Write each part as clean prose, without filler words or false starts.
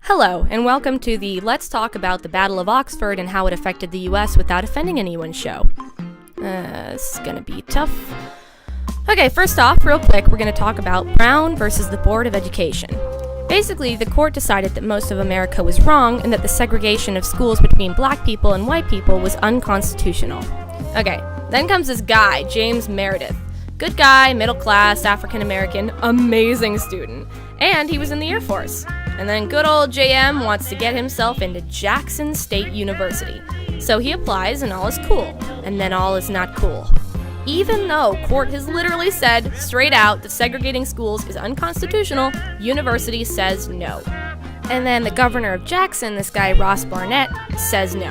Hello, and welcome to the Let's Talk About the Battle of Oxford and How It Affected the US Without Offending Anyone show. This is gonna be tough. Okay, first off, real quick, we're gonna talk about Brown versus the Board of Education. Basically, the court decided that most of America was wrong and that the segregation of schools between black people and white people was unconstitutional. Okay, then comes this guy, James Meredith. Good guy, middle class, African American, amazing student. And he was in the Air Force. And then good old JM wants to get himself into Jackson State University. So he applies and all is cool. And then all is not cool. Even though court has literally said straight out that segregating schools is unconstitutional, university says no. And then the governor of Jackson, this guy Ross Barnett, says no.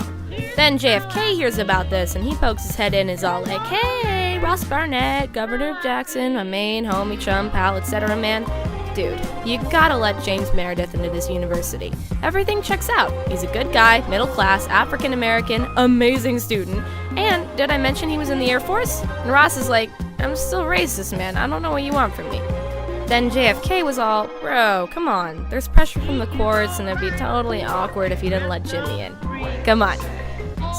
Then JFK hears about this and he pokes his head in and is all like, "Hey, Ross Barnett, governor of Jackson, my main homie, chum, pal, etc. man. Dude, you gotta let James Meredith into this university. Everything checks out. He's a good guy, middle class, African American, amazing student. And did I mention he was in the Air Force?" And Ross is like, "I'm still racist, man. I don't know what you want from me." Then JFK was all, "Bro, come on. There's pressure from the courts and it'd be totally awkward if you didn't let Jimmy in. Come on."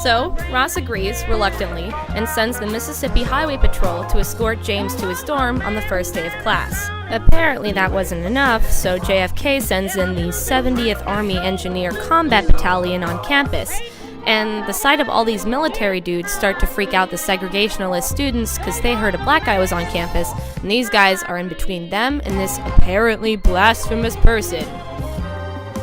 So, Ross agrees, reluctantly, and sends the Mississippi Highway Patrol to escort James to his dorm on the first day of class. Apparently that wasn't enough, so JFK sends in the 70th Army Engineer Combat Battalion on campus, and the sight of all these military dudes start to freak out the segregationalist students because they heard a black guy was on campus, and these guys are in between them and this apparently blasphemous person.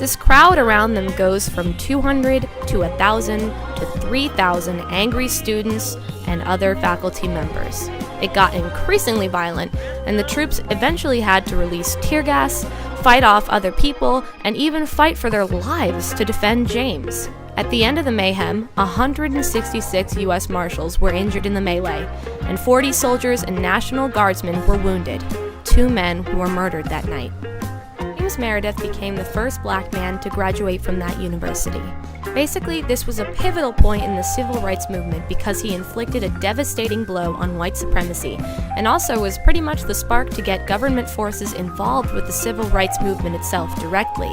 This crowd around them goes from 200 to 1,000 to 3,000 angry students and other faculty members. It got increasingly violent, and the troops eventually had to release tear gas, fight off other people, and even fight for their lives to defend James. At the end of the mayhem, 166 U.S. Marshals were injured in the melee, and 40 soldiers and National Guardsmen were wounded. 2 men were murdered that night. James Meredith became the first black man to graduate from that university. Basically, this was a pivotal point in the civil rights movement because he inflicted a devastating blow on white supremacy, and also was pretty much the spark to get government forces involved with the civil rights movement itself directly.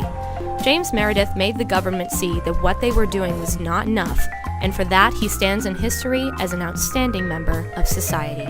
James Meredith made the government see that what they were doing was not enough, and for that he stands in history as an outstanding member of society.